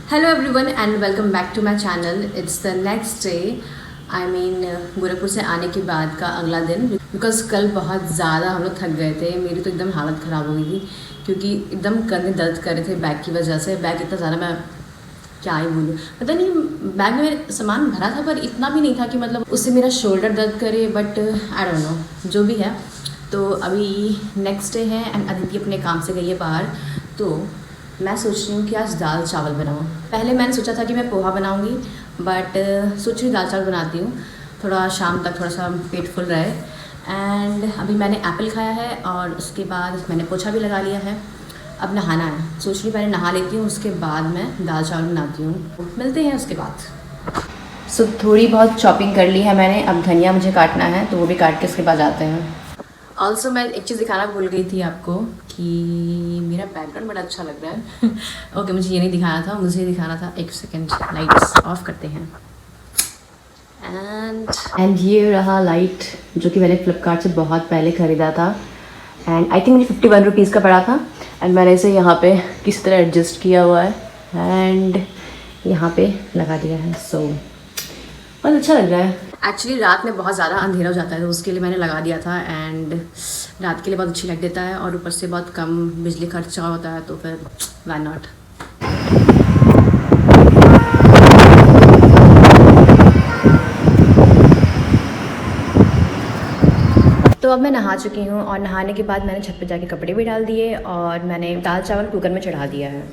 Hello everyone and welcome back to my channel. It's the next day, I mean Gorakhpur से आने के बाद का अगला दिन। बिकॉज कल बहुत ज़्यादा हम लोग थक गए थे। मेरी तो एकदम हालत ख़राब हो गई थी क्योंकि एकदम कंधे दर्द कर रहे थे बैग की वजह से। बैग इतना ज़्यादा, मैं क्या ही बोलूँ, पता नहीं। बैग में सामान भरा था पर इतना भी नहीं था कि मतलब उससे मेरा शोल्डर दर्द करे, बट आई डोंट नो, जो भी है। तो अभी नेक्स्ट डे है एंड अदिति अपने काम से गई है बाहर। तो मैं सोच रही हूँ कि आज दाल चावल बनाऊँ। पहले मैंने सोचा था कि मैं पोहा बनाऊँगी, बट सोच रही दाल चावल बनाती हूँ, थोड़ा शाम तक थोड़ा सा पेट फुल रहे। एंड अभी मैंने एप्पल खाया है और उसके बाद मैंने पोछा भी लगा लिया है। अब नहाना है, सोच रही पहले नहा लेती हूँ, उसके बाद मैं दाल चावल बनाती हूँ। मिलते हैं उसके बाद। सो थोड़ी बहुत शॉपिंग कर ली है मैंने, अब धनिया मुझे काटना है तो वो भी काट के उसके बाद जाते हैं। ऑल्सो मैं एक चीज़ दिखाना भूल गई थी आपको कि मेरा बैकग्राउंड बड़ा अच्छा लग रहा है। ओके मुझे ये नहीं दिखाना था, मुझे दिखाना था। एक सेकेंड, लाइट्स ऑफ करते हैं। एंड ये रहा लाइट, जो कि मैंने फ्लिपकार्ट से बहुत पहले ख़रीदा था। एंड आई थिंक मुझे 51 रुपीज़ का पड़ा था। एंड मैंने इसे यहाँ पे किस तरह एडजस्ट किया हुआ है एंड यहाँ पे लगा दिया है। सो बहुत अच्छा लग रहा है। एक्चुअली रात में बहुत ज़्यादा अंधेरा हो जाता है तो उसके लिए मैंने लगा दिया था। एंड रात के लिए बहुत अच्छी लाइट देता है और ऊपर से बहुत कम बिजली खर्चा होता है, तो फिर व्हाई नॉट। तो अब मैं नहा चुकी हूँ और नहाने के बाद मैंने छत पे जाके कपड़े भी डाल दिए और मैंने दाल चावल कुकर में चढ़ा दिया है।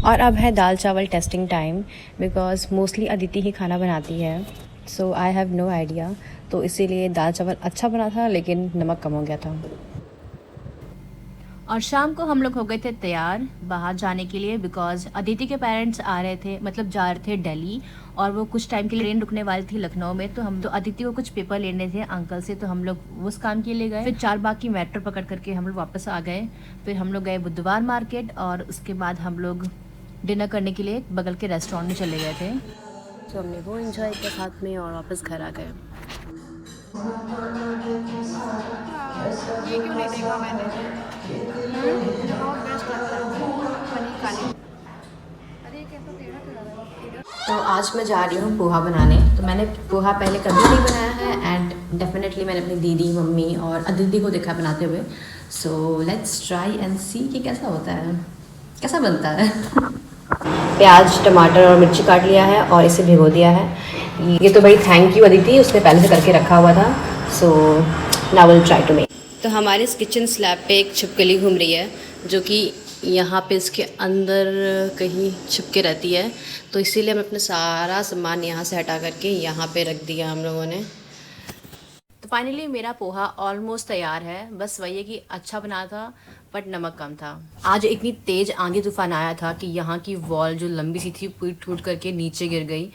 और अब है दाल चावल testing time, because mostly Aditi ही खाना बनाती है। So I have no idea. तो इसीलिए दाल चावल अच्छा बना था लेकिन नमक कम हो गया था। और शाम को हम लोग हो गए थे तैयार बाहर जाने के लिए, बिकॉज अदिति के पेरेंट्स आ रहे थे, मतलब जा रहे थे दिल्ली, और वो कुछ टाइम के लिए ट्रेन रुकने वाली थी लखनऊ में। तो हम तो अदिति को कुछ पेपर लेने थे अंकल से, तो हम लोग उस काम के लिए गए। फिर 4 बाग की मेट्रो पकड़ करके हम लोग वापस आ गए। फिर हम लोग गए बुधवार मार्केट और उसके बाद हम लोग डिनर करने के लिए बगल के रेस्टोरेंट में चले गए थे। तो हमने वो एंजॉय किया साथ में और वापस घर आ गए। ये क्यों नहीं देखा मैंने? बहुत बेस्ट लगता है पनीर काली। अरे ये कैसा टेढ़ा टेढ़ा है। तो आज मैं जा रही हूँ पोहा बनाने। तो मैंने पोहा पहले कभी नहीं बनाया है एंड डेफिनेटली मैंने अपनी दीदी, मम्मी और अदिति को देखा बनाते हुए। सो लेट्स ट्राई एंड सी कि कैसा होता है, कैसा बनता है। प्याज, टमाटर और मिर्ची काट लिया है और इसे भिगो दिया है। ये तो भाई थैंक यू अदिति, उसने पहले से करके रखा हुआ था। So now will try to make. तो हमारे इस किचन स्लैब पे एक छिपकली घूम रही है, जो कि यहाँ पे इसके अंदर कहीं छिपके रहती है। तो इसीलिए हम अपने सारा सामान यहाँ से हटा करके यहाँ पे रख दिया हम लोगों ने। तो फाइनली मेरा पोहा ऑलमोस्ट तैयार है। बस वही है कि अच्छा बना था बट नमक कम था। आज इतनी तेज़ आंधी तूफान आया था कि यहाँ की वॉल जो लंबी सी थी पूरी टूट करके नीचे गिर गई।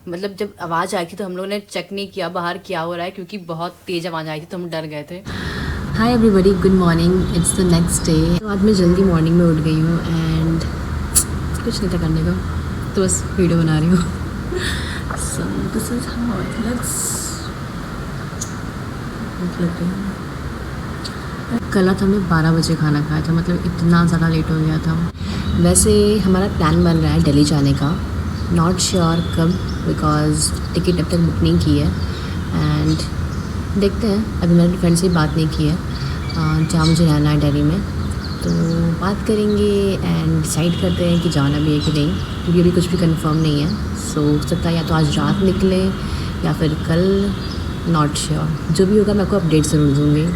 मतलब जब आवाज़ आई थी तो हम लोगों ने चेक नहीं किया बाहर क्या हो रहा है, क्योंकि बहुत तेज़ आवाज़ आई थी तो हम डर गए थे। Hi everybody, good morning, it's the next day. तो आज मैं जल्दी मॉर्निंग में उठ गई हूँ एंड कुछ नहीं था करने का, तो बस वीडियो बना रही हूँ। So this is how it looks. कल रात हमने 12 बजे खाना खाया था, मतलब इतना ज़्यादा लेट हो गया था। वैसे हमारा प्लान बन रहा है दिल्ली जाने का, नॉट श्योर कब, बिकॉज टिकट अब तक बुक नहीं की है। एंड देखते हैं, अभी मैंने फ्रेंड से बात नहीं की है जहाँ मुझे रहना है दिल्ली में। तो बात करेंगे एंड डिसाइड करते हैं कि जाना भी है कि नहीं, क्योंकि अभी कुछ भी कंफर्म नहीं है। सो हो सकता है या तो आज रात निकले या फिर कल, नॉट श्योर। जो भी होगा मैं आपको अपडेट ज़रूर दूँगी।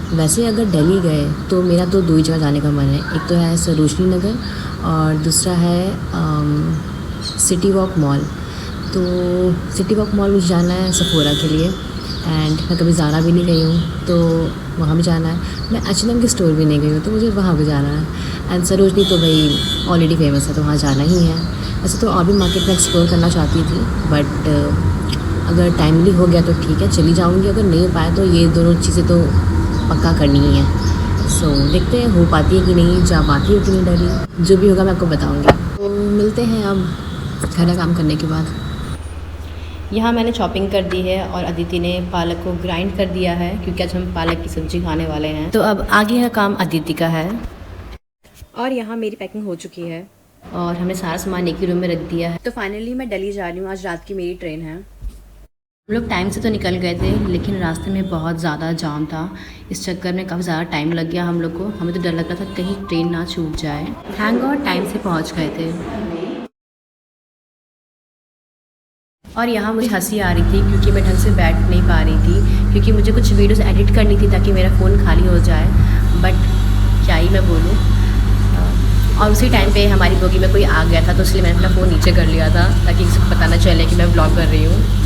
वैसे अगर दिल्ली गए तो मेरा तो 2 ही जगह जाने का मन है। एक तो है सरोजनी नगर और दूसरा है सिटी वॉक मॉल। तो सिटी वॉक मॉल मुझे जाना है सफोरा के लिए, एंड मैं कभी ज़ारा भी नहीं गई हूँ तो वहाँ भी जाना है। मैं H&M के स्टोर भी नहीं गई हूँ तो मुझे वहाँ भी जाना है। एंड सरोजनी तो भाई ऑलरेडी फेमस है तो वहाँ जाना ही है। वैसे तो और भी मार्केट में एक्सप्लोर करना चाहती थी, बट अगर टाइमली हो गया तो ठीक है चली जाऊँगी, अगर नहीं हो पाया तो ये दोनों चीज़ें तो पक्का करनी ही है। सो देखते हैं हो पाती है कि नहीं, जा पाती है कि नहीं दिल्ली। जो भी होगा मैं आपको बताऊँगी। तो मिलते हैं अब घर का काम करने के बाद। यहाँ मैंने शॉपिंग कर दी है और अदिति ने पालक को ग्राइंड कर दिया है, क्योंकि आज हम पालक की सब्ज़ी खाने वाले हैं। तो अब आगे का काम अदिति का है। और यहाँ मेरी पैकिंग हो चुकी है। और हमने सारा सामान एक ही रूम में रख दिया है। तो फाइनली मैं दिल्ली जा रही हूँ, आज रात की मेरी ट्रेन है। हम लोग टाइम से तो निकल गए थे, लेकिन रास्ते में बहुत ज़्यादा जाम था। इस चक्कर में काफ़ी ज़्यादा टाइम लग गया हम लोग को। हमें तो डर लग रहा था कहीं ट्रेन ना छूट जाए। थैंक गॉड टाइम से पहुंच गए थे। और यहाँ मुझे हंसी आ रही थी क्योंकि मैं ढंग से बैठ नहीं पा रही थी, क्योंकि मुझे कुछ वीडियोस एडिट करनी थी ताकि मेरा फ़ोन खाली हो जाए। बट क्या ही मैं बोलूँ। और उसी टाइम पे हमारी बोगी में कोई आ गया था, तो इसलिए मैंने अपना फ़ोन नीचे कर लिया था ताकि किसी को पता ना चले कि मैं व्लॉग कर रही हूँ।